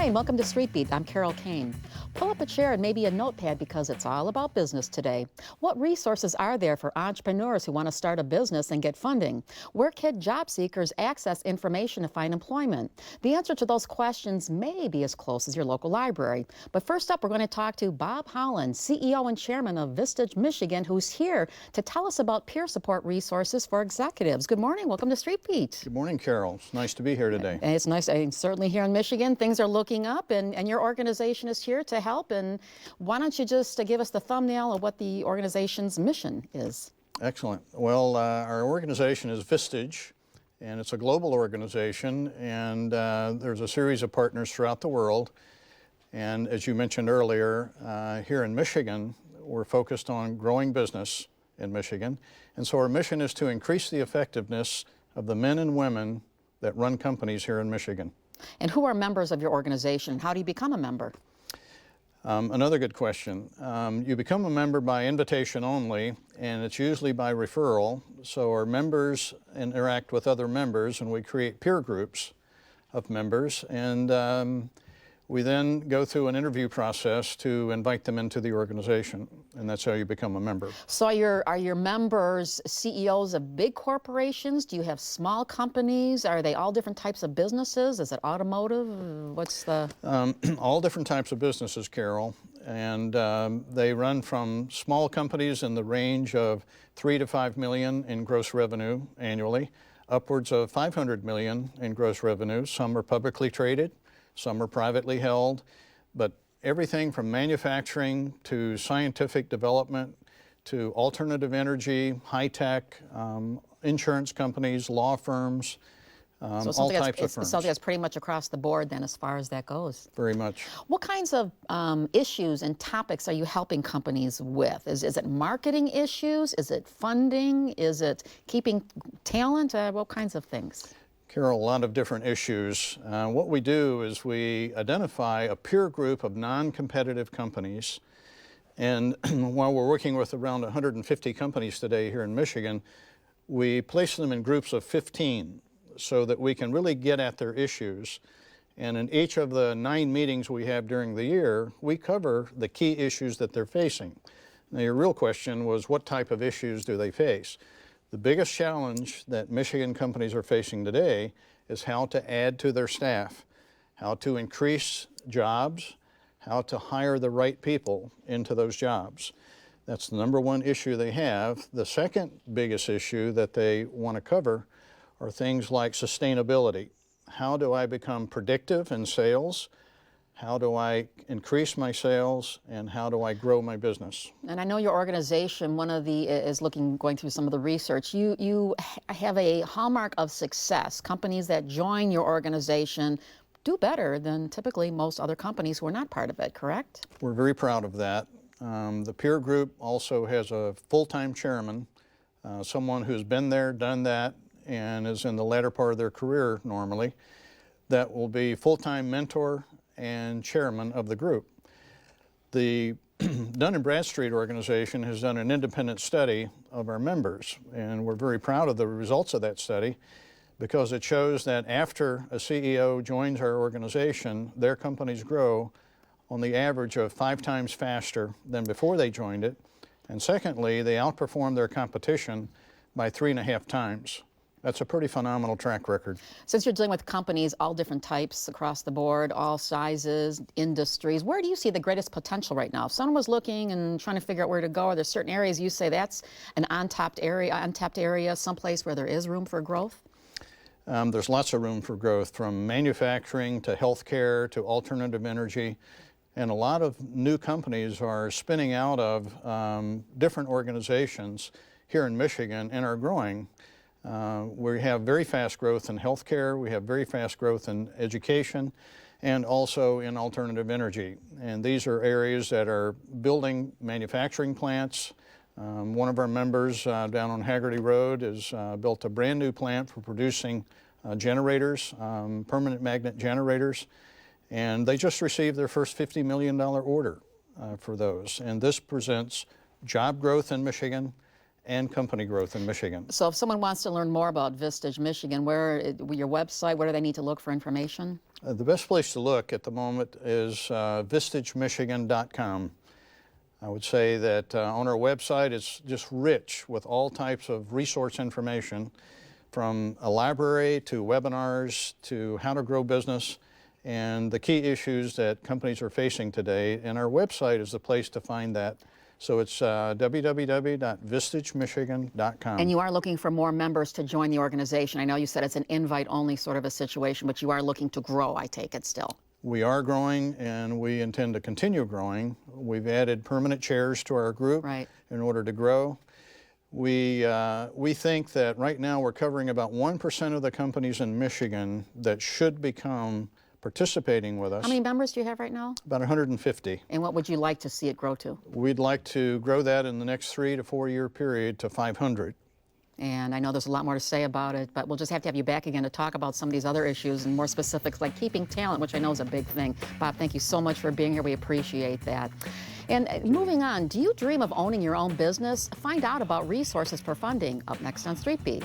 Hi, and welcome to Street Beat. I'm Carol Kane. Pull up a chair and maybe a notepad because it's all about business today. What resources are there for entrepreneurs who want to start a business and get funding? Where can job seekers access information to find employment? The answer to those questions may be as close as your local library. But first up, we're going to talk to Bob Holland, CEO and chairman of Vistage, Michigan, who's here to tell us about peer support resources for executives. Good morning. Welcome to Street Beat. Good morning, Carol. It's nice to be here today. And it's nice. And certainly here in Michigan, things are looking up, and your organization is here to help. And why don't you just give us the thumbnail of what the organization's mission is? Excellent. Well, our organization is Vistage, and it's a global organization, and there's a series of partners throughout the world. And as you mentioned earlier, here in Michigan, we're focused on growing business in Michigan. And so our mission is to increase the effectiveness of the men and women that run companies here in Michigan. And who are members of your organization? How do you become a member? Another good question. You become a member by invitation only, and it's usually by referral. So our members interact with other members, and we create peer groups of members. And we then go through an interview process to invite them into the organization, and that's how you become a member. So are your members CEOs of big corporations? Do you have small companies? Are they all different types of businesses? Is it automotive? What's the... All different types of businesses, Carol, and they run from small companies in the range of 3 to 5 million in gross revenue annually, upwards of 500 million in gross revenue. Some are publicly traded. Some are privately held, but everything from manufacturing to scientific development to alternative energy, high-tech, insurance companies, law firms, so all types of firms. It's something that's pretty much across the board then as far as that goes. Very much. What kinds of issues and topics are you helping companies with? Is it marketing issues? Is it funding? Is it keeping talent? What kinds of things? Carol, a lot of different issues. What we do is we identify a peer group of non-competitive companies, and while we're working with around 150 companies today here in Michigan, we place them in groups of 15 so that we can really get at their issues. And in each of the 9 meetings we have during the year, we cover the key issues that they're facing. Now, your real question was, what type of issues do they face? The biggest challenge that Michigan companies are facing today is how to add to their staff, how to increase jobs, how to hire the right people into those jobs. That's the number one issue they have. The second biggest issue that they want to cover are things like sustainability. How do I become predictive in sales? How do I increase my sales, and how do I grow my business? And I know your organization, going through some of the research. You have a hallmark of success. Companies that join your organization do better than typically most other companies who are not part of it, correct? We're very proud of that. The peer group also has a full-time chairman, someone who's been there, done that, and is in the latter part of their career normally, that will be full-time mentor and chairman of the group. The Dun & Bradstreet organization has done an independent study of our members, and we're very proud of the results of that study because it shows that after a CEO joins our organization, their companies grow on the average of 5 times faster than before they joined it. And secondly, they outperform their competition by 3.5 times. That's a pretty phenomenal track record. Since you're dealing with companies, all different types across the board, all sizes, industries, where do you see the greatest potential right now? If someone was looking and trying to figure out where to go, are there certain areas you say that's an untapped area, someplace where there is room for growth? There's lots of room for growth, from manufacturing to healthcare to alternative energy. And a lot of new companies are spinning out of different organizations here in Michigan and are growing. We have very fast growth in healthcare, we have very fast growth in education, and also in alternative energy. And these are areas that are building manufacturing plants. One of our members down on Haggerty Road has built a brand new plant for producing generators, permanent magnet generators, and they just received their first $50 million order for those. And this presents job growth in Michigan and company growth in Michigan. So if someone wants to learn more about Vistage, Michigan, your website, where do they need to look for information? The best place to look at the moment is vistagemichigan.com. I would say that on our website it's just rich with all types of resource information, from a library to webinars to how to grow business and the key issues that companies are facing today. And our website is the place to find that. So it's www.vistagemichigan.com. And you are looking for more members to join the organization. I know you said it's an invite-only sort of a situation, but you are looking to grow, I take it still. We are growing, and we intend to continue growing. We've added permanent chairs to our group in order to grow. We think that right now we're covering about 1% of the companies in Michigan that should become participating with us. How many members do you have right now? About 150. And what would you like to see it grow to? We'd like to grow that in the next 3 to 4 year period to 500. And I know there's a lot more to say about it, but we'll just have to have you back again to talk about some of these other issues and more specifics like keeping talent, which I know is a big thing. Bob, thank you so much for being here. We appreciate that. And moving on, do you dream of owning your own business? Find out about resources for funding up next on Street Beat.